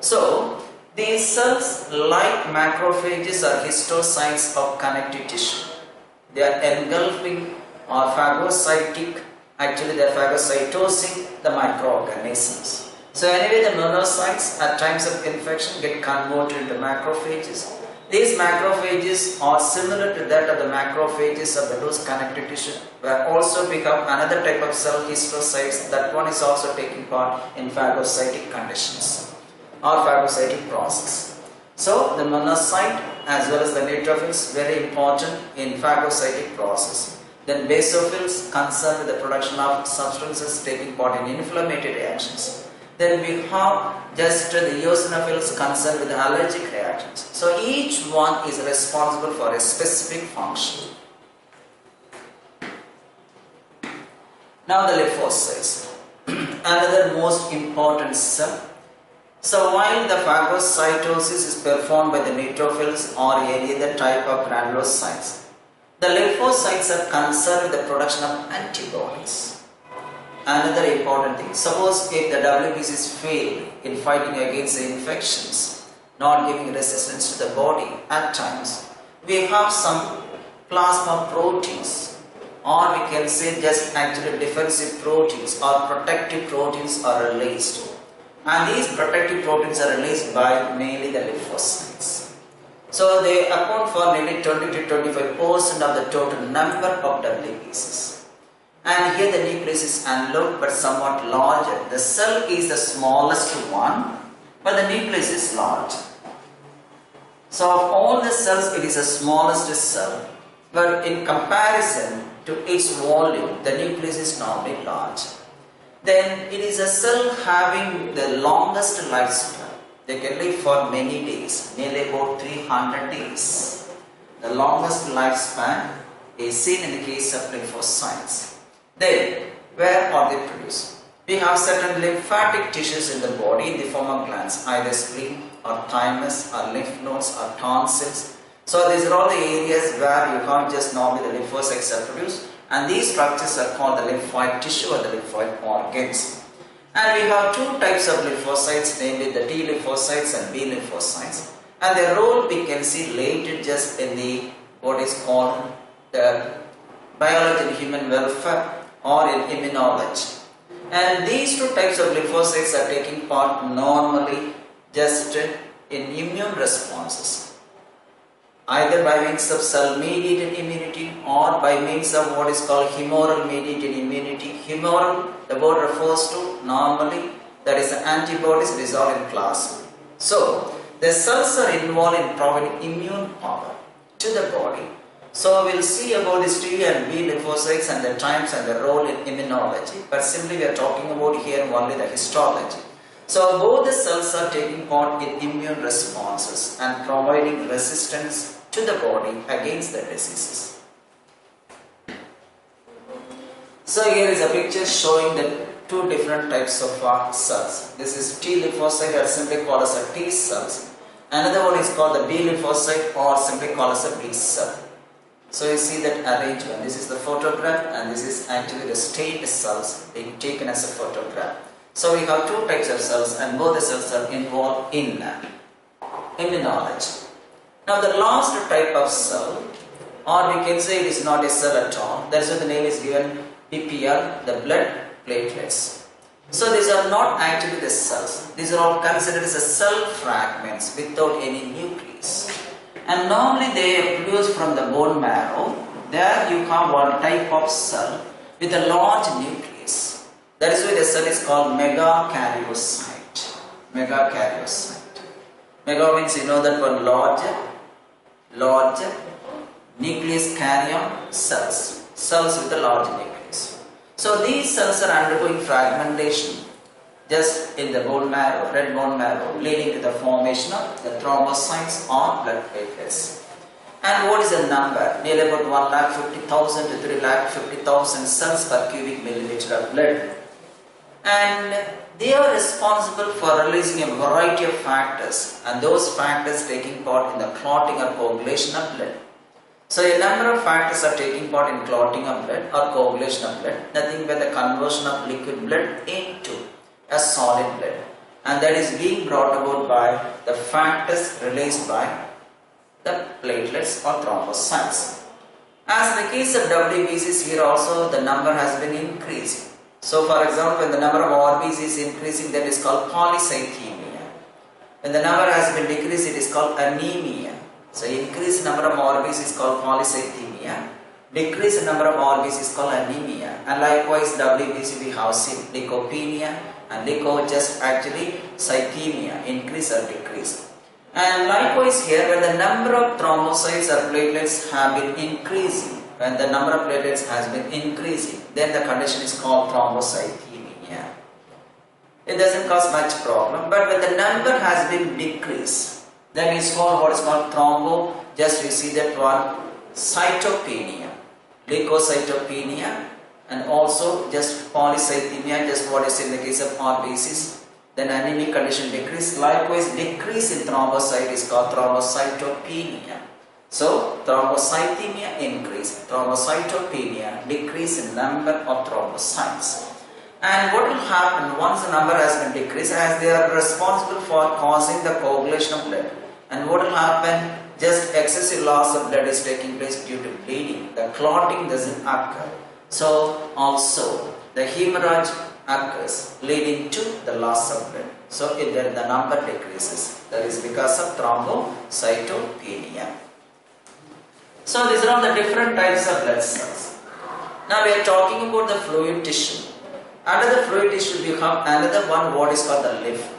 So these cells, like macrophages, are histocytes of connective tissue. They are engulfing or phagocytic. Actually, they are phagocytosing the microorganisms. So anyway, the monocytes at times of infection get converted into macrophages. These macrophages are similar to that of the macrophages of the loose connective tissue, where also pick up another type of cell, histocytes. That one is also taking part in phagocytic conditions or phagocytic process. So the monocyte as well as the neutrophils very important in phagocytic process. Then basophils concerned with the production of substances taking part in inflammatory reactions. Then we have just the eosinophils concerned with the allergic reactions. So each one is responsible for a specific function. Now the lymphocytes, another most important cell. So while the phagocytosis is performed by the neutrophils or any other type of granulocytes, the lymphocytes are concerned with the production of antibodies. Another important thing, suppose if the WBCs fail in fighting against the infections, not giving resistance to the body, at times we have some plasma proteins, or we can say just actually defensive proteins or protective proteins are released. And these protective proteins are released by mainly the lymphocytes. So they account for nearly 20 to 25% of the total number of WBCs. And here the nucleus is unlocked but somewhat larger. The cell is the smallest one, but the nucleus is large. So of all the cells, it is the smallest cell, but in comparison to its volume, the nucleus is normally large. Then it is a cell having the longest lifespan. They can live for many days, nearly about 300 days. The longest lifespan is seen in the case of lymphocytes. Then, where are they produced? We have certain lymphatic tissues in the body in the form of glands, either spleen or thymus or lymph nodes or tonsils. So these are all the areas where you can't just normally the lymphocytes are produced, and these structures are called the lymphoid tissue or the lymphoid organs. And we have two types of lymphocytes, namely the T lymphocytes and B lymphocytes. And their role we can see later just in the what is called the biology and human welfare or in immunology. And these two types of lymphocytes are taking part normally just in immune responses, either by means of cell-mediated immunity or by means of what is called humoral-mediated immunity. Humoral, the word refers to normally, that is the antibodies dissolved in plasma. So, the cells are involved in providing immune power to the body. So, we will see about these T and B lymphocytes and the times and the role in immunology, but simply we are talking about here only the histology. So, both the cells are taking part in immune responses and providing resistance to the body against the diseases. So, here is a picture showing the two different types of cells. This is T lymphocyte, or simply called as a T cells. Another one is called the B lymphocyte, or simply called as a B cell. So, you see that arrangement. This is the photograph, and this is actually the stained cells being taken as a photograph. So, we have two types of cells, and both the cells are involved in immunology. Now, the last type of cell, or we can say it is not a cell at all, that is why the name is given PPL, the blood platelets. So, these are not actually the cells. These are all considered as cell fragments without any nucleus. And normally they are produced from the bone marrow. There you have one type of cell with a large nucleus. That is why the cell is called megakaryocyte. Megakaryocyte. Mega means you know that one large nucleus karyon cells. Cells with a large nucleus. So these cells are undergoing fragmentation just in the bone marrow, red bone marrow, leading to the formation of the thrombocytes or blood platelets. And what is the number? Nearly about 1,50,000 to 3,50,000 cells per cubic millimeter of blood. And they are responsible for releasing a variety of factors, and those factors taking part in the clotting or coagulation of blood. So a number of factors are taking part in clotting of blood or coagulation of blood, nothing but the conversion of liquid blood into a solid blood, and that is being brought about by the factors released by the platelets or thrombocytes. As in the case of WBCs, here also the number has been increasing. So for example, when the number of RBCs is increasing, that is called polycythemia. When the number has been decreased, it is called anemia. So increased number of RBCs is called polycythemia. Decreased number of RBCs is called anemia. And likewise WBC we have seen leukopenia and leuko just actually cythemia, increase or decrease. And likewise here, when the number of thrombocytes or platelets have been increasing, when the number of platelets has been increasing, then the condition is called thrombocythemia. It doesn't cause much problem, but when the number has been decreased, then it's called what is called thrombo, just you see that one, cytopenia, leukocytopenia, and also just polycythemia, just what is in the case of RBCs. Then anemic condition decrease. Likewise, decrease in thrombocyte is called thrombocytopenia. So, thrombocythemia increase, thrombocytopenia decrease in number of thrombocytes. And what will happen once the number has been decreased, as they are responsible for causing the coagulation of blood. And what will happen? Just excessive loss of blood is taking place due to bleeding. The clotting doesn't occur. So, also the hemorrhage occurs, leading to the loss of blood. So if the number decreases, that is because of thrombocytopenia. So these are all the different types of blood cells. Now we are talking about the fluid tissue. Under the fluid tissue we have another one, what is called the lymph.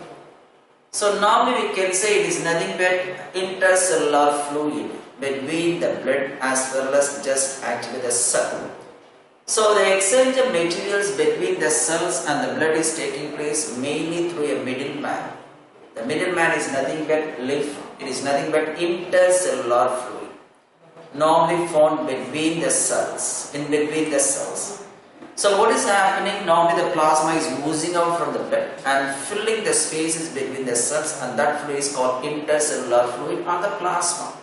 So normally we can say it is nothing but intercellular fluid between the blood as well as just actually the cell. So the exchange of materials between the cells and the blood is taking place mainly through a middleman. The middleman is nothing but lymph. It is nothing but intercellular fluid, normally found between the cells, in between the cells. So what is happening? Normally the plasma is oozing out from the blood and filling the spaces between the cells, and that fluid is called intercellular fluid or the plasma.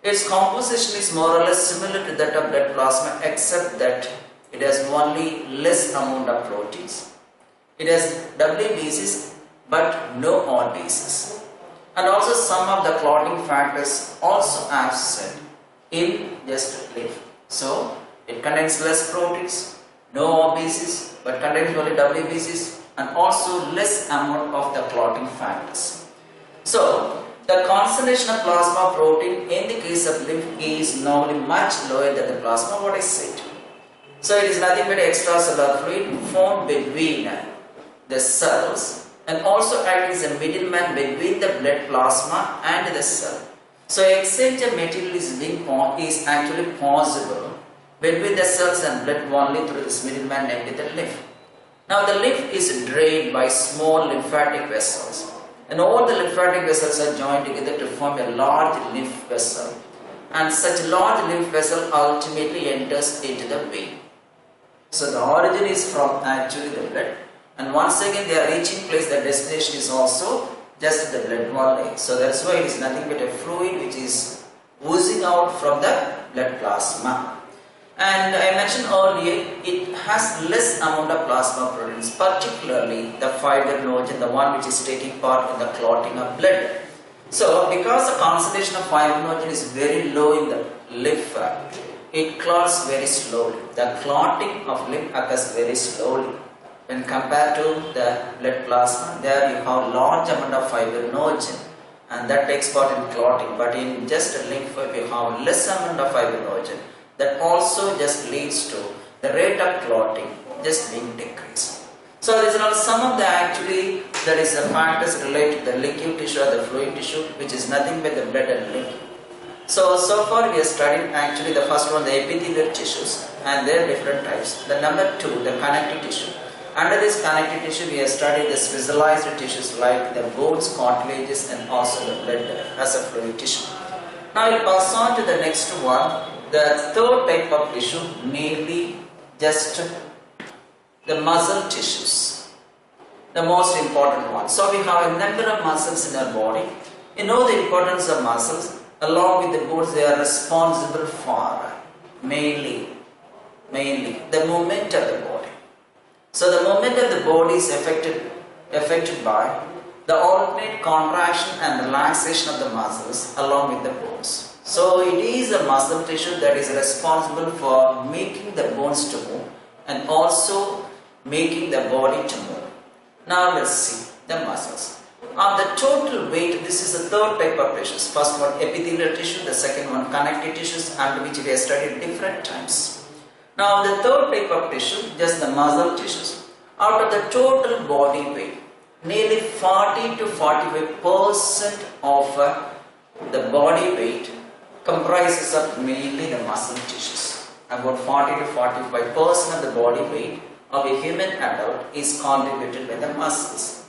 Its composition is more or less similar to that of blood plasma, except that it has only less amount of proteins. It has W bases but no R bases. And also some of the clotting factors also absent in just lymph. So it contains less proteins, no R bases, but contains only W bases, and also less amount of the clotting factors. So the concentration of plasma protein in the case of lymph is normally much lower than the plasma, what I said. So it is nothing but extracellular fluid formed between the cells and also acts as a middleman between the blood plasma and the cell. So exchange of material is actually possible between the cells and blood only through this middleman named the lymph. Now the lymph is drained by small lymphatic vessels, and all the lymphatic vessels are joined together to form a large lymph vessel, and such large lymph vessel ultimately enters into the vein. So the origin is from actually the blood, and once again they are reaching place, the destination is also just the blood only. So that's why it is nothing but a fluid which is oozing out from the blood plasma. And I mentioned earlier, it has less amount of plasma proteins, particularly the fibrinogen, the one which is taking part in the clotting of blood. So because the concentration of fibrinogen is very low in the lymph, it clots very slowly. The clotting of lymph occurs very slowly. When compared to the blood plasma, there you have large amount of fibrinogen, and that takes part in clotting. But in just a lymph, we have less amount of fibrinogen. That also just leads to the rate of clotting just being decreased. So these are some of the actually that is the factors related to the liquid tissue or the fluid tissue, which is nothing but the blood and lymph. So far we have studied actually the first one, the epithelial tissues, and their different types. The number 2, the connective tissue. Under this connective tissue we have studied the specialized tissues like the bones, cartilages, and also the blood as a fluid tissue. Now we'll pass on to the next one, the third type of tissue, mainly just the muscle tissues, the most important one. So we have a number of muscles in our body. You know the importance of muscles. Along with the bones, they are responsible for mainly the movement of the body. So the movement of the body is affected by the alternate contraction and relaxation of the muscles along with the bones. So it is a muscle tissue that is responsible for making the bones to move and also making the body to move. Now let's see the muscles. On the total weight, this is the third type of tissues. First one epithelial tissue, the second one connective tissues, and which we have studied different times. Now the third type of tissue, just the muscle tissues. Out of the total body weight, nearly 40 to 45% of the body weight comprises of mainly the muscle tissues. About 40 to 45% of the body weight of a human adult is contributed by the muscles.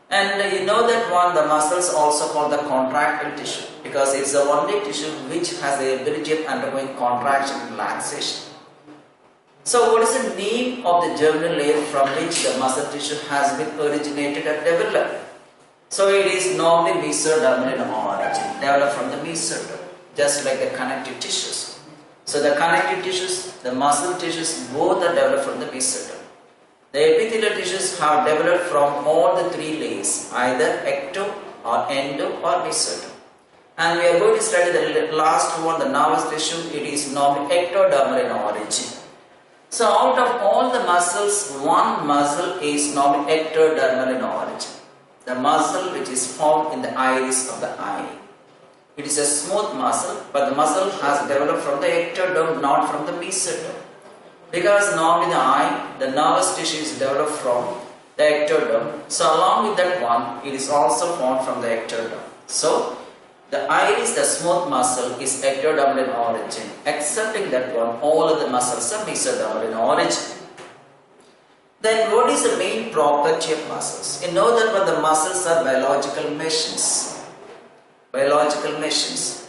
And you know that one, the muscles also called the contractile tissue, because it's the only tissue which has the ability of undergoing contraction and relaxation. So what is the name of the germinal layer from which the muscle tissue has been originated and developed? So it is normally mesodermal in origin, developed from the mesoderm, just like the connective tissues. So the connective tissues, the muscle tissues, both are developed from the mesoderm. The epithelial tissues have developed from all the three layers, either ecto or endo or mesoderm. And we are going to study the last one, the nervous tissue. It is normally ectodermal in origin. So out of all the muscles, one muscle is normally ectodermal in origin. The muscle which is found in the iris of the eye. It is a smooth muscle, but the muscle has developed from the ectoderm, not from the mesoderm. Because normally the eye, the nervous tissue is developed from the ectoderm. So along with that one, it is also formed from the ectoderm. So the iris, the smooth muscle, is ectodermal in origin. Excepting that one, all of the muscles are mesodermal in origin. Then what is the main property of muscles? You know that when the muscles are biological machines. Biological machines.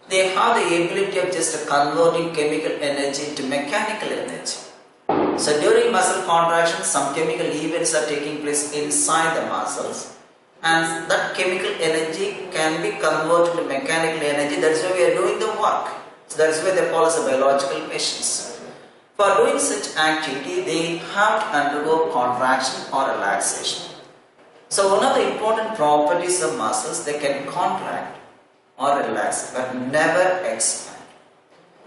They have the ability of just converting chemical energy into mechanical energy. So during muscle contraction, some chemical events are taking place inside the muscles. And that chemical energy can be converted to mechanical energy. That is why we are doing the work. So that is why they call us the biological machines. For doing such activity, they have to undergo contraction or relaxation. So one of the important properties of muscles, they can contract or relax but never expand.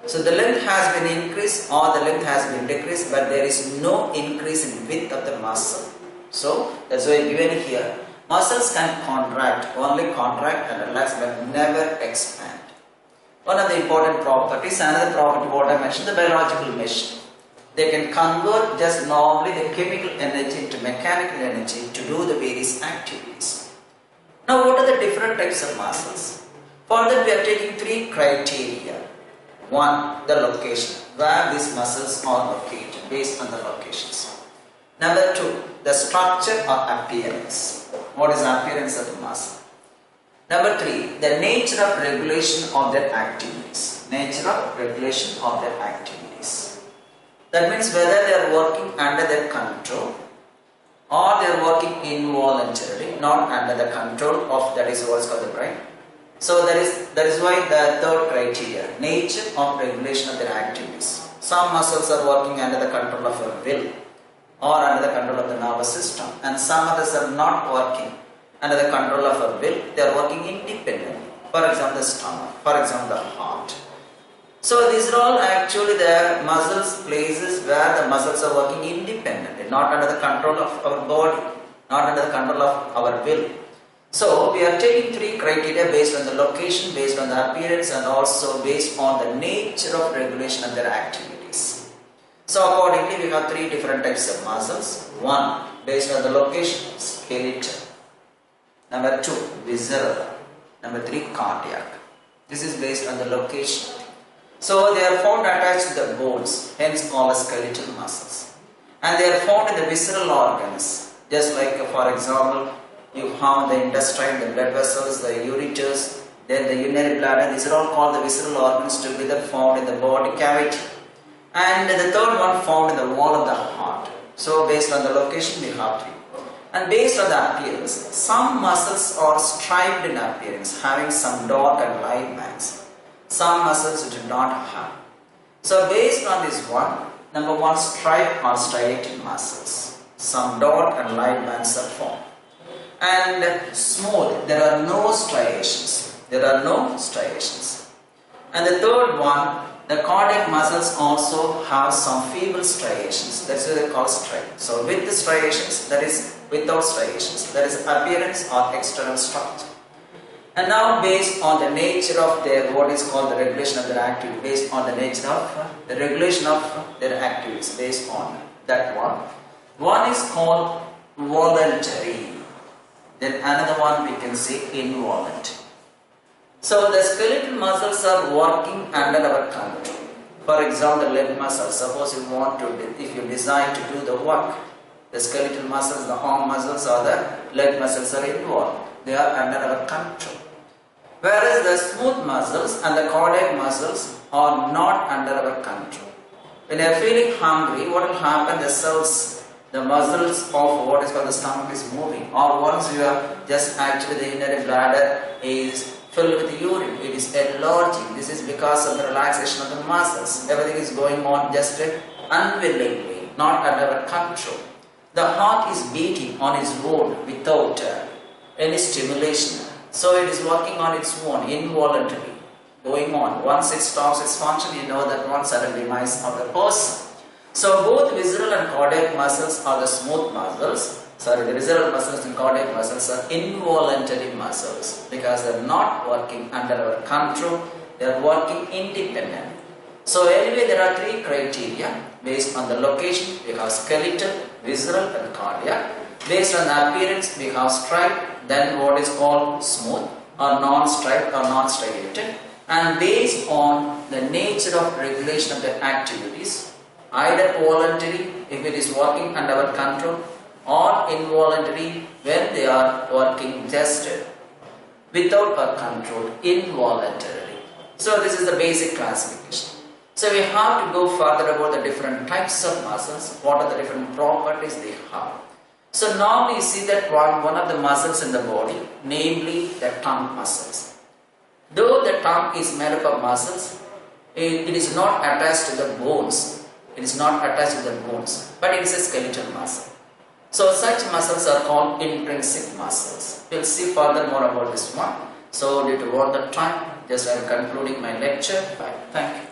So the length has been increased or the length has been decreased, but there is no increase in width of the muscle. So that's why given here. Muscles can contract, only contract and relax but never expand. One of the important properties, another property what I mentioned, the biological machine. They can convert just normally the chemical energy into mechanical energy to do the various activities. Now what are the different types of muscles? For that we are taking three criteria. One, the location, where these muscles are located based on the locations. Number two, the structure or appearance. What is the appearance of the muscle? Number three, the nature of regulation of their activities. Nature of regulation of their activities. That means whether they are working under their control or they are working involuntarily, not under the control of, that is what's called the brain. So that is why the third criteria, nature of regulation of their activities. Some muscles are working under the control of your will or under the control of the nervous system, and some others are not working under the control of a will, they are working independently. For example, the stomach, for example, the heart. So these are all actually the muscles, places where the muscles are working independently, not under the control of our body, not under the control of our will. So we are taking three criteria based on the location, based on the appearance, and also based on the nature of regulation of their activities. So accordingly, we have three different types of muscles. One, based on the location, skeletal. Number two, visceral. Number three, cardiac. This is based on the location. So they are found attached to the bones, hence called as skeletal muscles. And they are found in the visceral organs. Just like for example, you have the intestine, the blood vessels, the ureters, then the urinary bladder. These are all called the visceral organs together found in the body cavity. And the third one found in the wall of the heart. So based on the location we have three. And based on the appearance, some muscles are striped in appearance, having some dark and light bands. Some muscles do not have. So based on this one, number one, striped or striated muscles. Some dark and light bands are formed. And smooth, there are no striations. There are no striations. And the third one, the cardiac muscles also have some feeble striations. That's what they call striate. So with the striations, that is without striations. That is appearance or external structure. And now based on the nature of their, what is called the regulation of their activity, based on the nature of the regulation of their activities, based on that one. One is called voluntary. Then another one we can say involuntary. So the skeletal muscles are working under our control. For example, the leg muscle. Suppose you want to, if you desire to do the work, the skeletal muscles, the arm muscles or the leg muscles are involved. They are under our control. Whereas the smooth muscles and the cardiac muscles are not under our control. When you are feeling hungry, what will happen? The cells, the muscles of what is called the stomach is moving. Or once you are just actually the urinary bladder is filled with urine, it is enlarging. This is because of the relaxation of the muscles. Everything is going on just unwillingly, not under our control. The heart is beating on its own without any stimulation. So it is working on its own, involuntarily, going on. Once it stops its function, you know that one sudden demise of the person. So both visceral and cardiac muscles are the smooth muscles. Sorry, the visceral muscles and cardiac muscles are involuntary muscles because they are not working under our control, they are working independently. So anyway, there are three criteria. Based on the location, we have skeletal, visceral and cardiac. Based on the appearance, we have striped, then what is called smooth or non-striped or non-striated. And based on the nature of regulation of the activities, either voluntary if it is working under our control or involuntary when they are working just without our control, involuntarily. So this is the basic classification. So we have to go further about the different types of muscles, what are the different properties they have. So normally you see that one of the muscles in the body, namely the tongue muscles. Though the tongue is made up of muscles, it is not attached to the bones. It is not attached to the bones, but it is a skeletal muscle. So such muscles are called intrinsic muscles. We will see further more about this one. So due to all the time, just I am concluding my lecture. Bye. Thank you.